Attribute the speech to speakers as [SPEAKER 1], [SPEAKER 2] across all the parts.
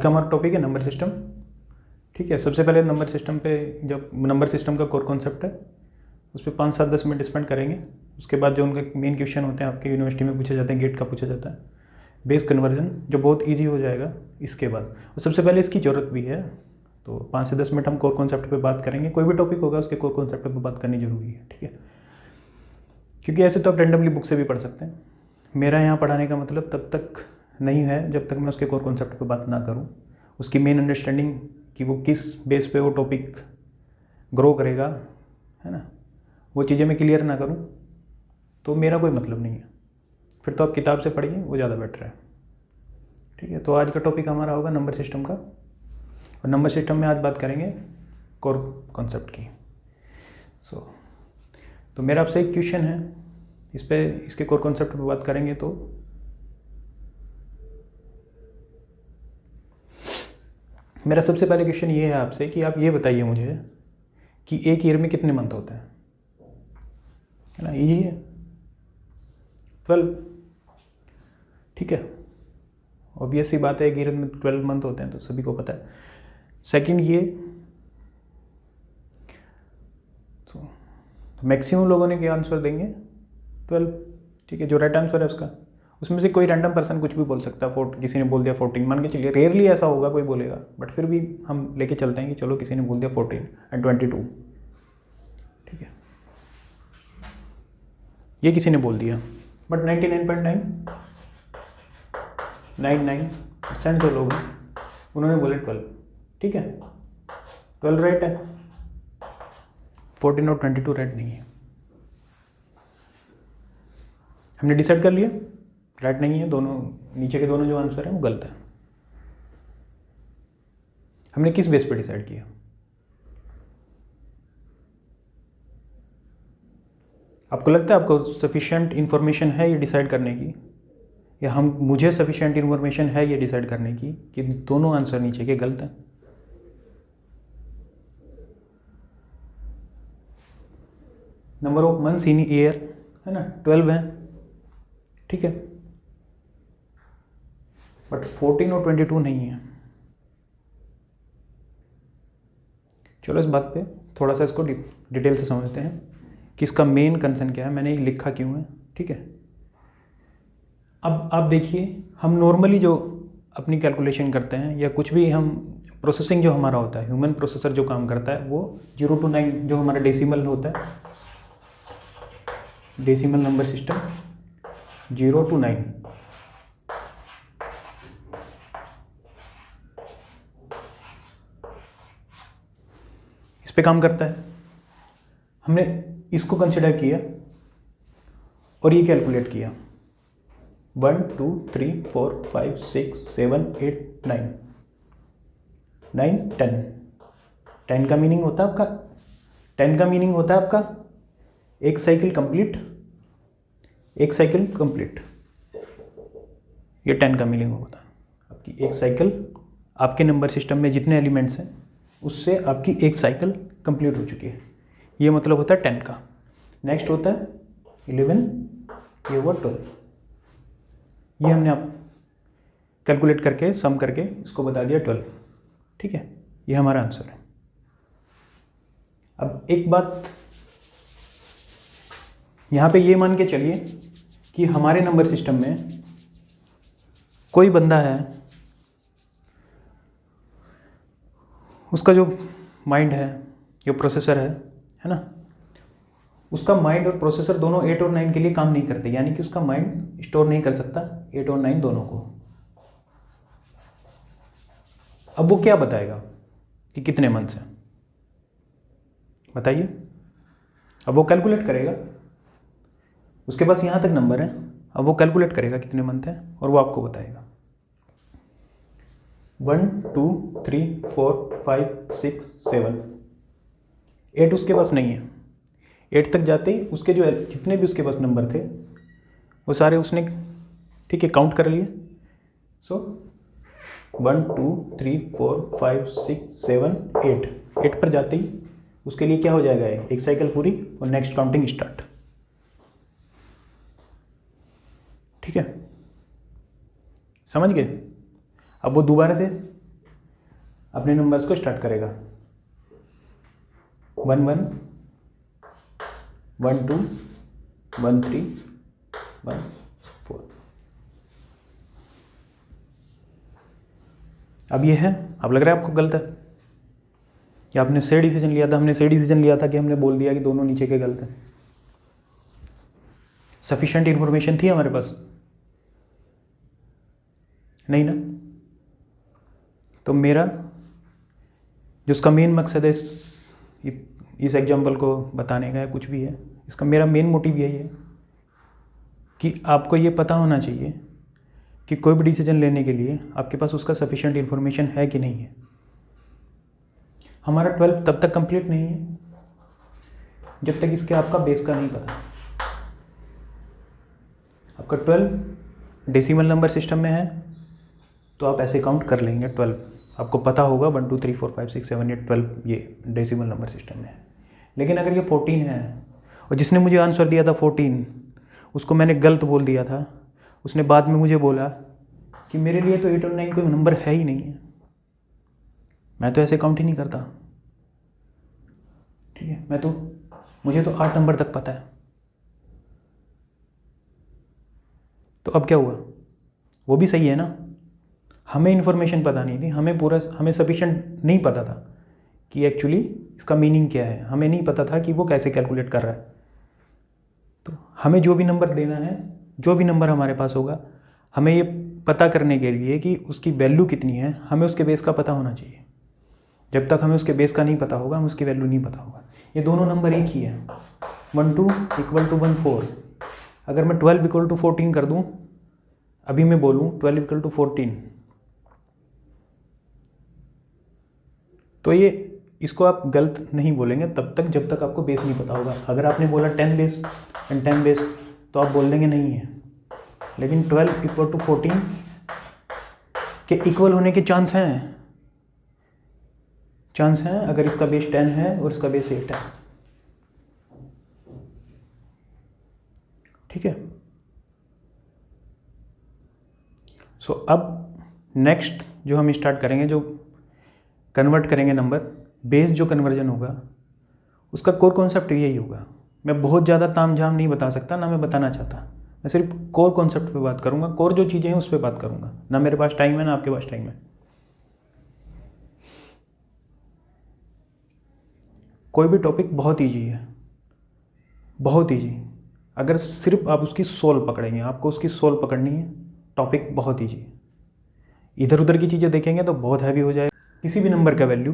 [SPEAKER 1] का हमारा टॉपिक है नंबर सिस्टम। ठीक है, सबसे पहले नंबर सिस्टम पे, जब नंबर सिस्टम का कोर कॉन्सेप्ट है उस पर 5-7-10 मिनट स्पेंड करेंगे। उसके बाद जो उनके मेन क्वेश्चन होते हैं आपके यूनिवर्सिटी में पूछे जाते हैं, गेट का पूछा जाता है, बेस कन्वर्जन, जो बहुत ईजी हो जाएगा इसके बाद। और सबसे पहले इसकी ज़रूरत भी है, तो 5 से 10 मिनट हम कोर कॉन्सेप्ट पे बात करेंगे। कोई भी टॉपिक होगा उसके कोर कॉन्सेप्ट पे बात करनी जरूरी है। ठीक है, क्योंकि ऐसे तो आप रेंडमली बुक से भी पढ़ सकते हैं। मेरा यहाँ पढ़ाने का मतलब तब तक नहीं है जब तक मैं उसके कोर कॉन्सेप्ट पे बात ना करूँ, उसकी मेन अंडरस्टैंडिंग कि वो किस बेस पे वो टॉपिक ग्रो करेगा, है ना, वो चीज़ें मैं क्लियर ना करूँ तो मेरा कोई मतलब नहीं है। फिर तो आप किताब से पढ़िए, वो ज़्यादा बेटर है। ठीक है, तो आज का टॉपिक हमारा होगा नंबर सिस्टम का, और नंबर सिस्टम में आज बात करेंगे कोर कॉन्सेप्ट की। तो मेरा आपसे एक क्वेश्चन है, इस पे इसके कोर कॉन्सेप्ट पे बात करेंगे। तो मेरा सबसे पहले क्वेश्चन ये है आपसे कि आप ये बताइए मुझे कि एक ईयर में कितने मंथ होते हैं, है ना, इजी है, 12। ठीक है, ऑब्वियस सी बात है, एक ईयर में 12 मंथ होते हैं तो सभी को पता है। सेकंड ये, तो मैक्सिमम लोगों ने क्या आंसर देंगे, 12। ठीक है, जो राइट आंसर है उसका, उसमें से कोई रैंडम पर्सन कुछ भी बोल सकता है। किसी ने बोल दिया 14, मान के चलिए, रेयरली ऐसा होगा कोई बोलेगा, बट फिर भी हम लेके चलते हैं कि चलो किसी ने बोल दिया 14 एंड 22। ठीक है, ये किसी ने बोल दिया, बट 99.999% जो लोग हैं उन्होंने बोले 12। ठीक है, 12 राइट है, 14 और 22 राइट नहीं है। हमने डिसाइड कर लिया राइट नहीं है, दोनों नीचे के दोनों जो आंसर है वो गलत है। हमने किस बेस पे डिसाइड किया? आपको लगता है आपको सफिशिएंट इन्फॉर्मेशन है ये डिसाइड करने की, या मुझे सफिशिएंट इन्फॉर्मेशन है ये डिसाइड करने की कि दोनों आंसर नीचे के गलत हैं? Number of months in year है ना, 12 है। ठीक है, बट 14 और 22 नहीं है। चलो इस बात पे थोड़ा सा इसको डिटेल से समझते हैं कि इसका मेन कंसर्न क्या है, मैंने ये लिखा क्यों है। ठीक है, अब आप देखिए, हम नॉर्मली जो अपनी कैलकुलेशन करते हैं या कुछ भी हम प्रोसेसिंग जो हमारा होता है, ह्यूमन प्रोसेसर जो काम करता है वो 0 to 9 जो हमारा डेसिमल होता है, डेसिमल नंबर सिस्टम 0 to 9, इस पे काम करता है। हमने इसको कंसिडर किया और ये कैलकुलेट किया, 1 2 3 4 5 6 7 8 9 9 10। 10 का मीनिंग होता है आपका, 10 का मीनिंग होता है आपका एक साइकिल कंप्लीट, एक साइकिल कंप्लीट, ये 10 का मीनिंग होता है आपकी एक साइकिल। आपके नंबर सिस्टम में जितने एलिमेंट्स हैं उससे आपकी एक साइकिल कंप्लीट हो चुकी है, ये मतलब होता है 10 का। नेक्स्ट होता है 11, ये हुआ 12। ये हमने आप कैलकुलेट करके सम करके इसको बता दिया 12। ठीक है, ये हमारा आंसर है। अब एक बात यहाँ पे ये मान के चलिए कि हमारे नंबर सिस्टम में कोई बंदा है, उसका जो माइंड है, जो प्रोसेसर है ना, उसका माइंड और प्रोसेसर दोनों 8 और 9 के लिए काम नहीं करते, यानी कि उसका माइंड स्टोर नहीं कर सकता 8 और 9 दोनों को। अब वो क्या बताएगा कि कितने मंथ्स हैं, बताइए। अब वो कैलकुलेट करेगा, उसके पास यहाँ तक नंबर है, अब वो कैलकुलेट करेगा कितने मंथ हैं और वो आपको बताएगा। 1 2 3 4 5 6 7 8 उसके पास नहीं है। 8 तक जाते ही उसके जो जितने भी उसके पास नंबर थे वो सारे उसने, ठीक है, काउंट कर लिए। सो 1 2 3 4 5 6 7 8, 8 पर जाते ही उसके लिए क्या हो जाएगा, एक साइकिल पूरी और नेक्स्ट काउंटिंग स्टार्ट। ठीक है, समझ गए? अब वो दोबारा से अपने नंबर्स को स्टार्ट करेगा। 1 1 1 2 1 3 1 4। अब ये है, अब लग रहा है आपको गलत है कि आपने सही डिसीजन लिया था। हमने सही डिसीजन लिया था कि हमने बोल दिया कि दोनों नीचे के गलत हैं। सफिशिएंट इंफॉर्मेशन थी हमारे पास? नहीं ना। तो मेरा जो उसका मेन मकसद है इस एग्जाम्पल को बताने का, कुछ भी है, इसका मेरा मेन मोटिव यही है कि आपको ये पता होना चाहिए कि कोई भी डिसीजन लेने के लिए आपके पास उसका सफिशिएंट इन्फॉर्मेशन है कि नहीं है। हमारा 12 तब तक कंप्लीट नहीं है जब तक इसके आपका बेस का नहीं पता। आपका 12 डेसिमल नंबर सिस्टम में है तो आप ऐसे काउंट कर लेंगे। 12 आपको पता होगा 1 2 3 4 5 6 7 8 12 ये डेसिमल नंबर सिस्टम में है। लेकिन अगर ये 14 है और जिसने मुझे आंसर दिया था 14, उसको मैंने गलत बोल दिया था, उसने बाद में मुझे बोला कि मेरे लिए तो 8 और 9 कोई नंबर है ही नहीं है, मैं तो ऐसे काउंट ही नहीं करता। ठीक है, मुझे तो 8 नंबर तक पता है। तो अब क्या हुआ? वो भी सही है ना। हमें इन्फॉर्मेशन पता नहीं थी, हमें सफिशिएंट नहीं पता था कि एक्चुअली इसका मीनिंग क्या है। हमें नहीं पता था कि वो कैसे कैलकुलेट कर रहा है। तो हमें जो भी नंबर देना है, जो भी नंबर हमारे पास होगा, हमें ये पता करने के लिए कि उसकी वैल्यू कितनी है, हमें उसके बेस का पता होना चाहिए। जब तक हमें उसके बेस का नहीं पता होगा, हमें उसकी वैल्यू नहीं पता होगा। ये दोनों नंबर एक ही है, 1 2 = 1 4। अगर मैं 12 = 14 कर दूँ, अभी मैं बोलूँ 12 = 14, तो ये इसको आप गलत नहीं बोलेंगे तब तक जब तक आपको बेस नहीं पता होगा। अगर आपने बोला 10 बेस एंड 10 बेस तो आप बोल देंगे नहीं है। लेकिन 12 = 14 के इक्वल होने के चांस हैं अगर इसका बेस 10 है और इसका बेस 8 है। ठीक है। सो अब नेक्स्ट जो हम स्टार्ट करेंगे, जो कन्वर्ट करेंगे नंबर, बेस जो कन्वर्जन होगा उसका कोर कॉन्सेप्ट यही होगा। मैं बहुत ज़्यादा ताम झाम नहीं बता सकता, ना मैं बताना चाहता। मैं सिर्फ कोर कॉन्सेप्ट पे बात करूँगा, कोर जो चीज़ें हैं उस पर बात करूँगा। ना मेरे पास टाइम है, ना आपके पास टाइम है। कोई भी टॉपिक बहुत ईजी है, बहुत ईजी। अगर सिर्फ आप उसकी सोल पकड़ेंगे, आपको उसकी सोल पकड़नी है, टॉपिक बहुत ईजी है। इधर उधर की चीज़ें देखेंगे तो बहुत हैवी हो जाएगा। किसी भी नंबर का वैल्यू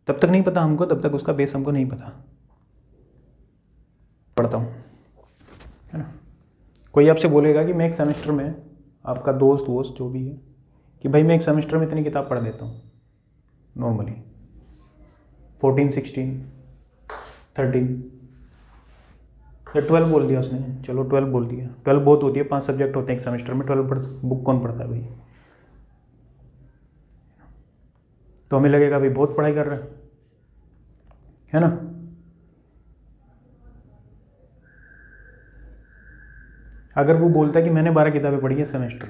[SPEAKER 1] तब तक नहीं पता हमको, तब तक उसका बेस हमको नहीं पता। पढ़ता हूँ, है ना। कोई आपसे बोलेगा कि मैं एक सेमेस्टर में, आपका दोस्त जो भी है, कि भाई मैं एक सेमेस्टर में इतनी किताब पढ़ देता हूँ नॉर्मली, 14 16 13 या 12 बोल दिया उसने, चलो 12 बोल दिया। 12 बहुत होती है, 5 सब्जेक्ट होते हैं एक सेमेस्टर में, 12 बुक कौन पढ़ता है भाई। तो हमें लगेगा भाई बहुत पढ़ाई कर रहा है ना। अगर वो बोलता है कि मैंने 12 किताबें पढ़ी है सेमेस्टर,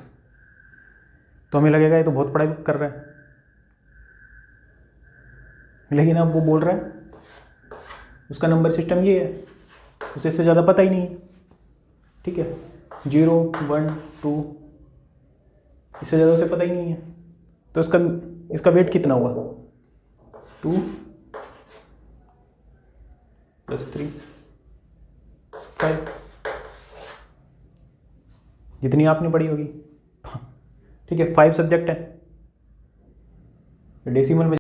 [SPEAKER 1] तो हमें लगेगा ये तो बहुत पढ़ाई कर रहा है। लेकिन अब वो बोल रहा है, उसका नंबर सिस्टम ये है, उसे इससे ज़्यादा पता ही नहीं है। ठीक है, 0 1 2, इससे ज़्यादा उसे पता ही नहीं है। तो इसका वेट कितना हुआ? 2 + 3 5, जितनी आपने पढ़ी होगी। ठीक है, 5 सब्जेक्ट है, डेसिमल में